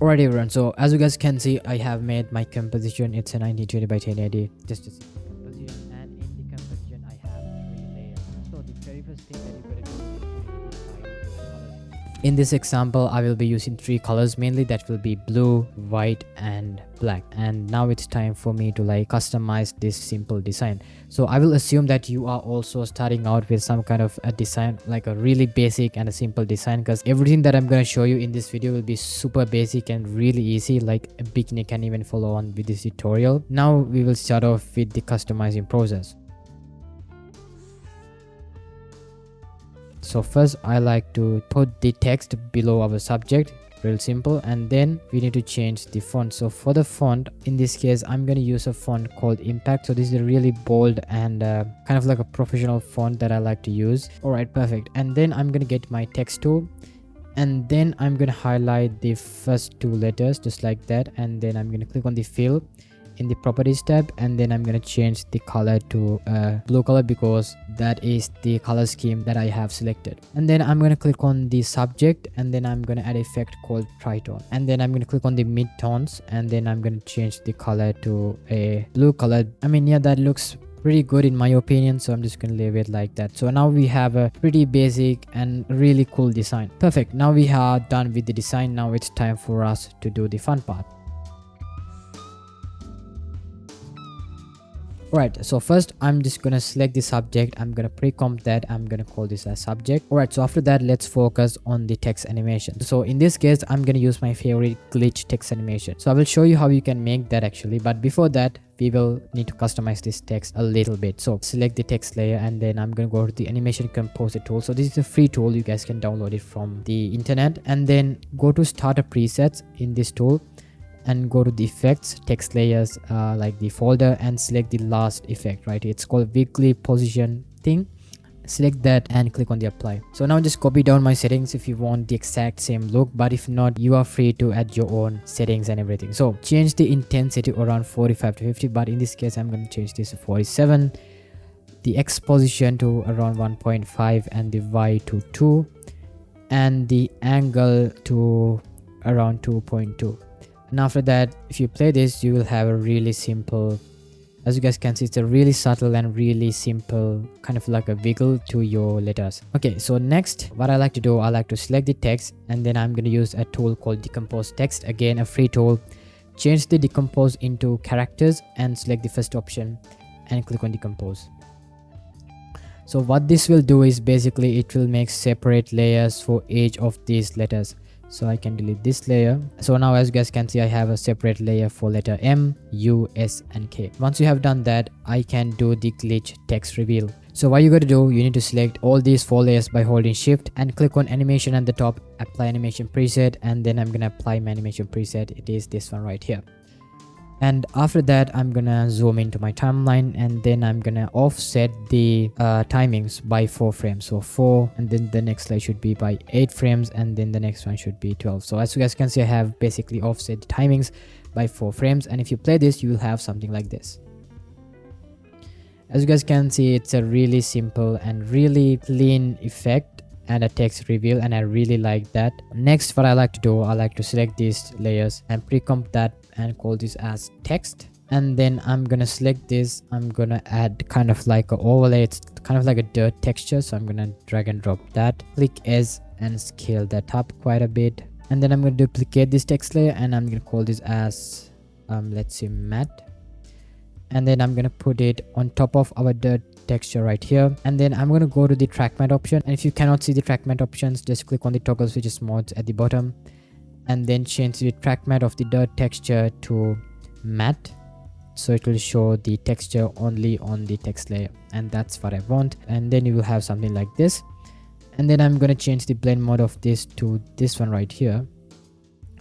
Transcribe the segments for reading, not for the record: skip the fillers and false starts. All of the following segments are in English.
Alright everyone, so as you guys can see, I have made my composition. It's a 1920 by 1080, just a simple composition, and in the composition I have 3 layers. So the very first thing that you're gonna do is you need to decide your colors. In this example, I will be using 3 colors mainly, that will be blue, white and black. And now it's time for me to like customize this simple design. So I will assume that you are also starting out with some kind of a design, like a really basic and a simple design, because everything that I'm going to show you in this video will be super basic and really easy, like a beginner can even follow on with this tutorial. Now we will start off with the customizing process. So first I like to put the text below our subject, real simple, and then we need to change the font. So for the font, in this case I'm going to use a font called Impact. So this is a really bold and kind of like a professional font that I like to use. Alright, perfect. And then I'm going to get my text tool, and then I'm going to highlight the first 2 letters just like that, and then I'm going to click on the fill in the properties tab, and then I'm going to change the color to blue color because that is the color scheme that I have selected. And then I'm going to click on the subject, and then I'm going to add effect called tritone, and then I'm going to click on the mid-tones, and then I'm going to change the color to a blue color. I mean, yeah, that looks pretty good in my opinion, so I'm just gonna leave it like that. So now we have a pretty basic and really cool design. Perfect. Now we are done with the design. Now it's time for us to do the fun part. Alright, so first I'm just gonna select the subject. I'm gonna pre-comp that. I'm gonna call this as subject. Alright, so after that, let's focus on the text animation. So in this case, I'm gonna use my favorite glitch text animation. So I will show you how you can make that actually, but before that, we will need to customize this text a little bit. So select the text layer, and then I'm gonna go to the animation composer tool. So this is a free tool, you guys can download it from the internet, and then go to starter presets in this tool, and go to the effects, text layers, like the folder, and select the last effect, right? It's called weekly position thing. Select that and click on the apply. So now just copy down my settings if you want the exact same look, but if not, you are free to add your own settings and everything. So change the intensity around 45 to 50, but in this case I'm going to change this to 47, the X position to around 1.5, and the Y to 2, and the angle to around 2.2. And after that, if you play this, you will have a really simple, as you guys can see, it's a really subtle and really simple kind of like a wiggle to your letters. Okay, so next what I like to do, I like to select the text, and then I'm going to use a tool called decompose text, again a free tool. Change the decompose into characters and select the first option and click on decompose. So what this will do is basically it will make separate layers for each of these letters. So I can delete this layer. So now as you guys can see, I have a separate layer for letter M, U, S and K. Once you have done that, I can do the glitch text reveal. So what you got to do, you need to select all these 4 layers by holding shift and click on animation at the top, apply animation preset, and then I'm gonna apply my animation preset. It is this one right here. And after that, I'm gonna zoom into my timeline, and then I'm gonna offset the timings by 4 frames. So 4, and then the next slide should be by 8 frames, and then the next one should be 12. So as you guys can see, I have basically offset the timings by 4 frames, and if you play this, you will have something like this. As you guys can see, it's a really simple and really clean effect and a text reveal, and I really like that. Next, what I like to do, I like to select these layers and pre-comp that and call this as text, and then I'm gonna select this. I'm gonna add kind of like a overlay. It's kind of like a dirt texture, so I'm gonna drag and drop that, click S and scale that up quite a bit, and then I'm gonna duplicate this text layer, and I'm gonna call this as let's say matte, and then I'm gonna put it on top of our dirt texture right here, and then I'm gonna go to the track matte option, and if you cannot see the track matte options, just click on the toggle switches modes at the bottom, and then change the track matte of the dirt texture to matte, so it will show the texture only on the text layer, and that's what I want. And then you will have something like this, and then I'm gonna change the blend mode of this to this one right here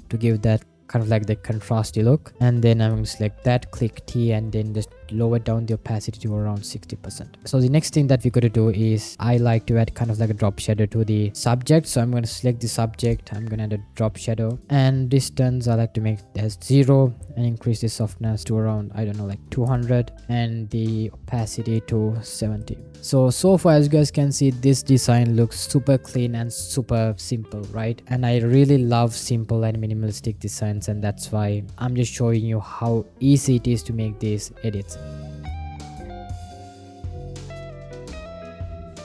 to give that kind of like the contrasty look, and then I'm going to select that, click T, and then just lower down the opacity to around 60%. So the next thing that we got to do is I like to add kind of like a drop shadow to the subject. So I'm going to select the subject, I'm going to add a drop shadow, and distance I like to make it as 0 and increase the softness to around, I don't know, like 200, and the opacity to 70. So far, as you guys can see, this design looks super clean and super simple, right? And I really love simple and minimalistic designs, and that's why I'm just showing you how easy it is to make these edits.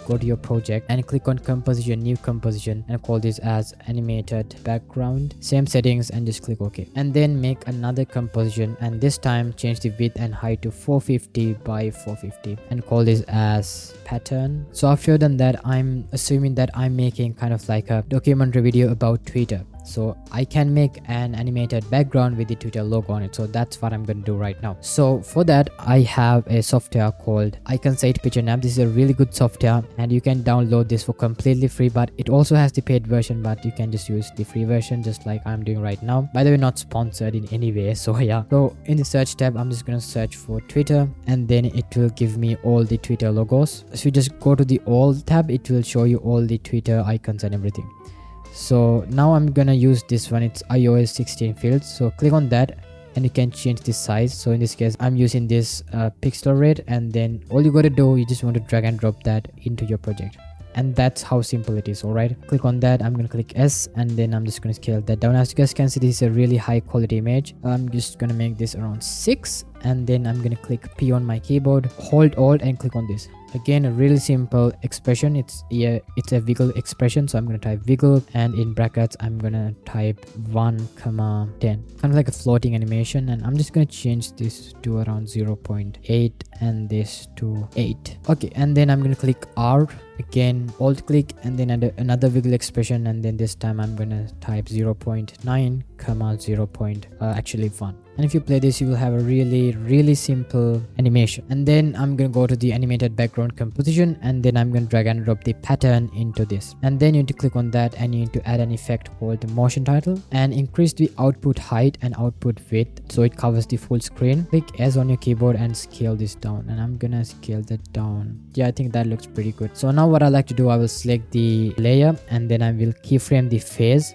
Go to your project and click on composition, new composition, and call this as animated background. Same settings, and just click OK. And then make another composition, and this time change the width and height to 450 by 450 and call this as pattern. So after you've done that, I'm assuming that I'm making kind of like a documentary video about Twitter. So I can make an animated background with the Twitter logo on it. So that's what I'm going to do right now. So for that, I have a software called Iconsight Picture Snap. This is a really good software, and you can download this for completely free, but it also has the paid version, but you can just use the free version just like I'm doing right now. By the way, not sponsored in any way. So yeah. So in the search tab, I'm just going to search for Twitter, and then it will give me all the Twitter logos. So you just go to the all tab, it will show you all the Twitter icons and everything. So now I'm gonna use this one, it's iOS 16 fields. So click on that and you can change the size. So in this case, I'm using this pixel rate, and then all you gotta do, you just want to drag and drop that into your project. And that's how simple it is. All right, click on that, I'm gonna click S, and then I'm just gonna scale that down. As you guys can see, this is a really high quality image. I'm just gonna make this around 6, and then I'm gonna click P on my keyboard, hold Alt and click on this. Again, a really simple expression. It's a wiggle expression, so I'm gonna type wiggle, and in brackets I'm gonna type 1,10, kind of like a floating animation. And I'm just gonna change this to around 0.8 and this to 8. Okay, and then I'm gonna click R again, alt click, and then add another wiggle expression, and then this time I'm gonna type 0.9 comma 1. And if you play this, you will have a really simple animation. And then I'm gonna go to the animated background composition, and then I'm gonna drag and drop the pattern into this. And then you need to click on that, and you need to add an effect called the motion title, and increase the output height and output width so it covers the full screen. Click S on your keyboard and scale this down, and I'm gonna scale that down. Yeah, I think that looks pretty good. So now what I like to do, I will select the layer, and then I will keyframe the phase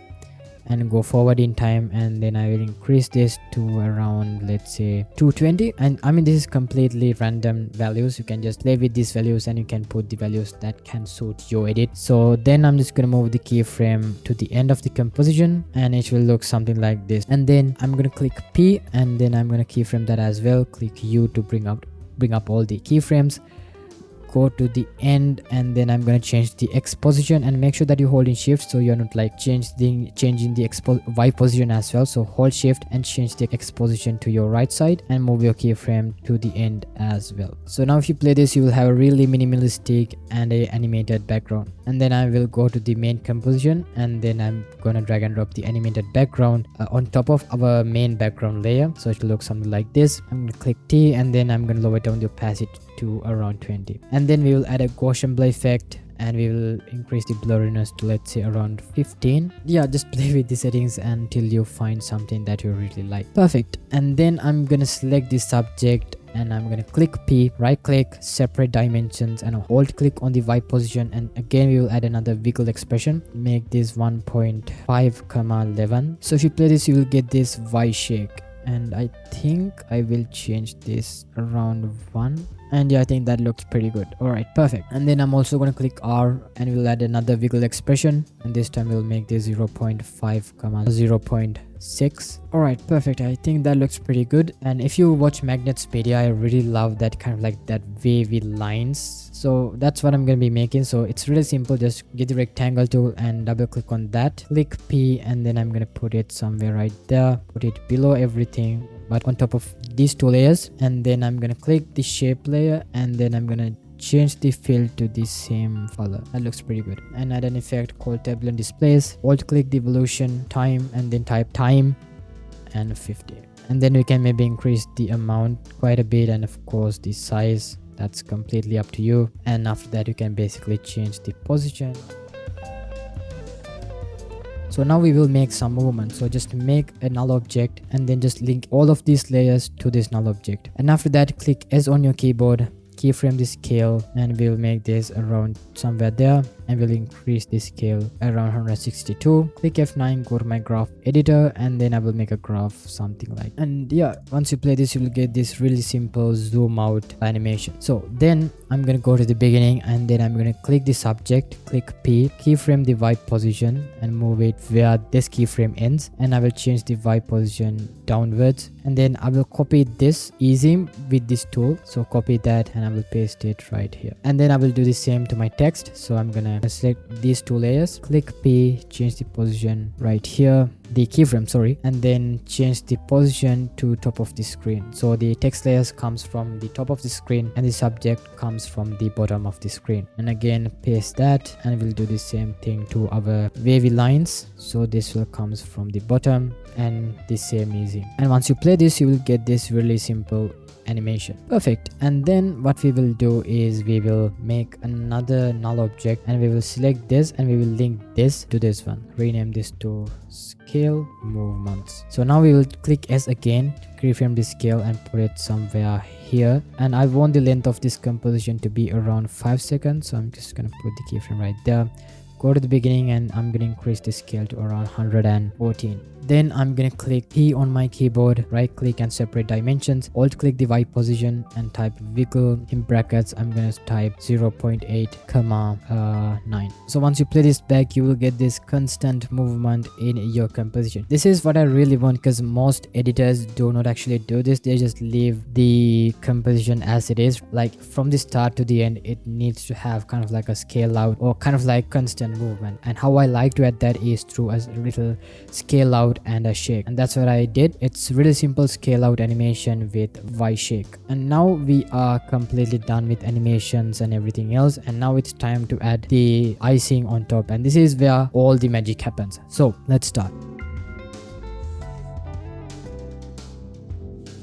and go forward in time, and then I will increase this to around, let's say, 220. And I mean, this is completely random values. You can just play with these values, and you can put the values that can suit your edit. So then I'm just gonna move the keyframe to the end of the composition, and it will look something like this. And then I'm gonna click P, and then I'm gonna keyframe that as well. Click U to bring up all the keyframes. Go to the end, and then I'm going to change the X position, and make sure that you hold in shift so you're not like changing the Y position as well. So hold shift and change the X position to your right side, and move your keyframe to the end as well. So now if you play this, you will have a really minimalistic and a animated background. And then I will go to the main composition, and then I'm gonna drag and drop the animated background on top of our main background layer, so it will look something like this. I'm gonna click T, and then I'm gonna lower down the opacity to around 20, and then we will add a Gaussian blur effect, and we will increase the blurriness to, let's say, around 15. Yeah, just play with the settings until you find something that you really like. Perfect. And then I'm gonna select the subject, and I'm gonna click P, right click, separate dimensions, and hold click on the Y position, and again we will add another wiggle expression. Make this 1.5 comma 11. So if you play this, you will get this Y shake, and I think I will change this around 1. And yeah, I think that looks pretty good. Alright, perfect. And then I'm also going to click R, and we'll add another wiggle expression, and this time we'll make this 0.5 comma 0.6. Alright, perfect. I think that looks pretty good. And if you watch Magnets Media, I really love that kind of like that wavy lines. So that's what I'm going to be making. So it's really simple. Just get the rectangle tool and double click on that, click P, and then I'm going to put it somewhere right there, put it below everything, but on top of these two layers. And then I'm gonna click the shape layer, and then I'm gonna change the fill to the same color. That looks pretty good. And add an effect called Tableau Displays. Alt click the evolution time, and then type time and 50. And then we can maybe increase the amount quite a bit, and of course the size. That's completely up to you. And after that, you can basically change the position. So now we will make some movement. So just make a null object and then just link all of these layers to this null object. And after that, click S on your keyboard, keyframe the scale, and we'll make this around somewhere there, and we'll increase the scale around 162. Click F9, go to my graph editor, and then I will make a graph something like. And yeah, once you play this, you will get this really simple zoom out animation. So then I'm gonna go to the beginning, and then I'm gonna click the subject, click P, keyframe the white position and move it where this keyframe ends, and I will change the white position downwards, and then I will copy this easy with this tool. So copy that and I will paste it right here, and then I will do the same to my text. So I'm gonna select these two layers, click P, change the position right here, the keyframe, sorry, and then change the position to top of the screen. So the text layers comes from the top of the screen and the subject comes from the bottom of the screen. And again, paste that, and we'll do the same thing to our wavy lines. So this will comes from the bottom, and the same easy. And once you play this, you will get this really simple animation. Perfect. And then what we will do is we will make another null object, and we will select this and we will link this to this one. Rename this to scale movements. So now we will click S again, keyframe the scale and put it somewhere here, and I want the length of this composition to be around 5 seconds. So I'm just gonna put the keyframe right there, go to the beginning, and I'm gonna increase the scale to around 114. Then I'm gonna click P on my keyboard, right click and separate dimensions, alt click the Y position and type wiggle in brackets. I'm gonna type 0.8 comma 9. So once you play this back, you will get this constant movement in your composition. This is what I really want, because most editors do not actually do this. They just leave the composition as it is, like from the start to the end. It needs to have kind of like a scale out or kind of like constant movement. And how I like to add that is through a little scale out and a shake, and that's what I did. It's really simple scale out animation with Y shake. And now we are completely done with animations and everything else, and now it's time to add the icing on top, and this is where all the magic happens. So let's start.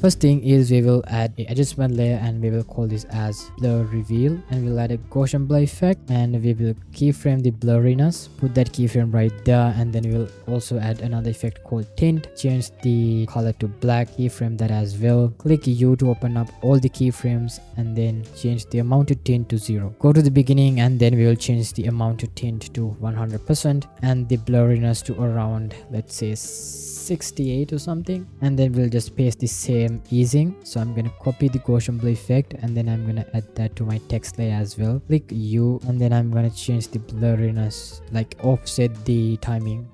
First thing is we will add an adjustment layer, and we will call this as blur reveal, and we'll add a Gaussian blur effect, and we will keyframe the blurriness, put that keyframe right there, and then we'll also add another effect called tint, change the color to black, keyframe that as well. Click U to open up all the keyframes, and then change the amount to tint to 0. Go to the beginning, and then we will change the amount to tint to 100% and the blurriness to around, let's say, 68 or something, and then we'll just paste the same easing. So I'm gonna copy the Gaussian blur effect, and then I'm gonna add that to my text layer as well. Click U, and then I'm gonna change the blurriness, like offset the timing.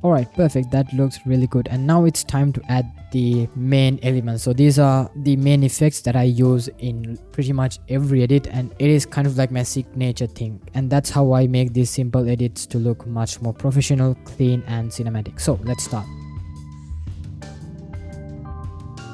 Alright, perfect. That looks really good. And now it's time to add the main elements. So these are the main effects that I use in pretty much every edit, and it is kind of like my signature thing, and that's how I make these simple edits to look much more professional, clean and cinematic. So let's start.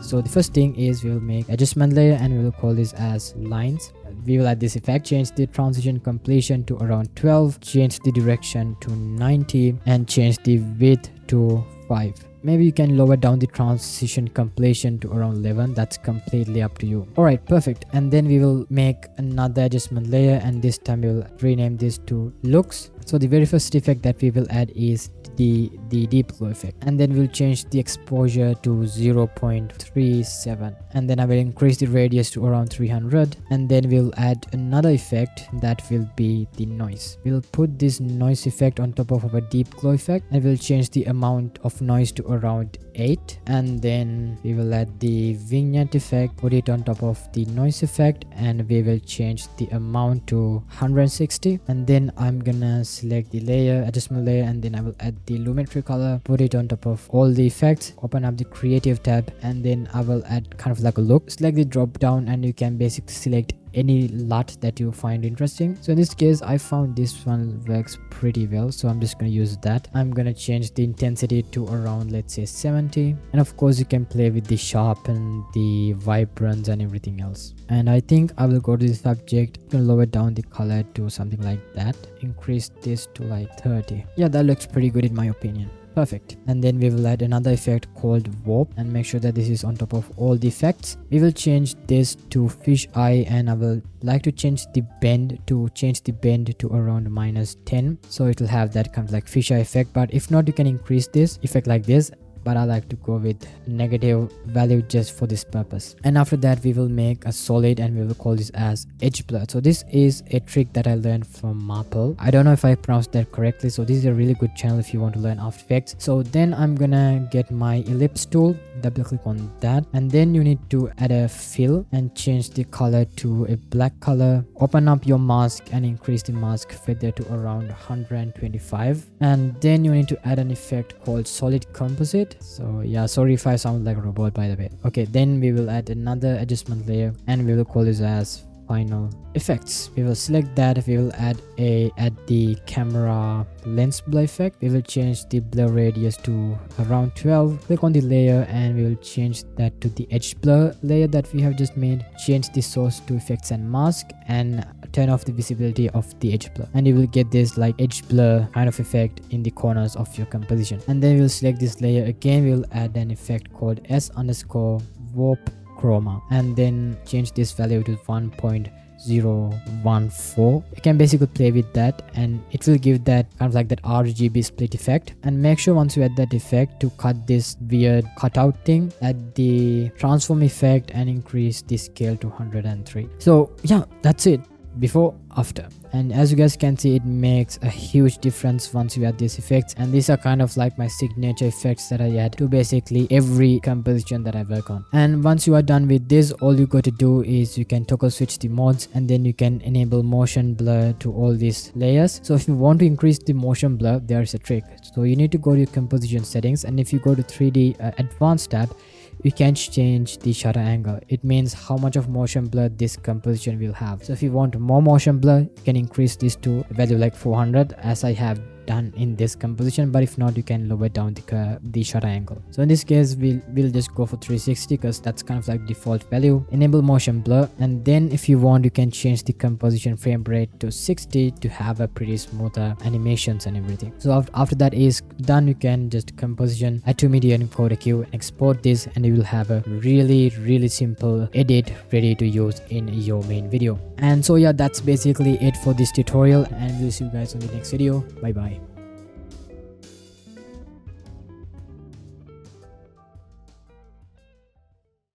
So the first thing is we will make adjustment layer, and we will call this as lines. We will add this effect, change the transition completion to around 12, change the direction to 90, and change the width to 5. Maybe you can lower down the transition completion to around 11. That's completely up to you. Alright, perfect. And then we will make another adjustment layer, and this time we will rename this to looks. So the very first effect that we will add is the deep glow effect, and then we'll change the exposure to 0.37, and then I will increase the radius to around 300, and then we'll add another effect that will be the noise. We'll put this noise effect on top of our deep glow effect, and we'll change the amount of noise to around 8, and then we will add the vignette effect, put it on top of the noise effect, and we will change the amount to 160, and then I'm gonna select the layer, adjustment layer, and then I will add the lumetri color, put it on top of all the effects, open up the creative tab, and then I will add kind of like a look. Select the drop down, and you can basically select any LUT that you find interesting. So in this case, I found this one works pretty well, so I'm just gonna use that. I'm gonna change the intensity to around, let's say, 70, and of course you can play with the sharpen, the vibrance and everything else. And I think I will go to the subject, lower down the color to something like that, increase this to like 30. Yeah, that looks pretty good in my opinion. Perfect. And then we will add another effect called warp and make sure that this is on top of all the effects. We will change this to fish eye, and I will like to change the bend to around -10, so it will have that kind of like fisheye effect. But if not, you can increase this effect like this, but I like to go with negative value just for this purpose. And after that, we will make a solid and we will call this as edge blur. So this is a trick that I learned from Marple. I don't know if I pronounced that correctly, so this is a really good channel if you want to learn After Effects. So then I'm gonna get my ellipse tool, double click on that, and then you need to add a fill and change the color to a black color. Open up your mask and increase the mask feather to around 125, and then you need to add an effect called solid composite. So yeah, sorry if I sound like a robot, by the way. Okay, then we will add another adjustment layer and we will call this as final effects. We will select that. We will add the camera lens blur effect. We will change the blur radius to around 12. Click on the layer and we will change that to the edge blur layer that we have just made. Change the source to effects and mask and turn off the visibility of the edge blur, and you will get this like edge blur kind of effect in the corners of your composition. And then we'll select this layer again. We'll add an effect called S_warp chroma and then change this value to 1.014. You can basically play with that and it will give that kind of like that RGB split effect. And make sure once you add that effect to cut this weird cutout thing, add the transform effect and increase the scale to 103. So yeah, that's it. Before, after, and as you guys can see, it makes a huge difference once you add these effects. And these are kind of like my signature effects that I add to basically every composition that I work on. And once you are done with this, all you got to do is you can toggle switch the modes and then you can enable motion blur to all these layers. So if you want to increase the motion blur, there is a trick. So you need to go to your composition settings, and if you go to 3D advanced tab, you can change the shutter angle. It means how much of motion blur this composition will have. So if you want more motion blur, you can increase this to a value like 400 as I have done in this composition, but if not, you can lower down the shutter angle. So in this case, we'll just go for 360 because that's kind of like default value. Enable motion blur, and then if you want, you can change the composition frame rate to 60 to have a pretty smoother animations and everything. So after that is done, you can just composition, add to media and Kodak Q, and export this, and you will have a really simple edit ready to use in your main video. And so yeah, that's basically it for this tutorial, and we'll see you guys on the next video. Bye bye.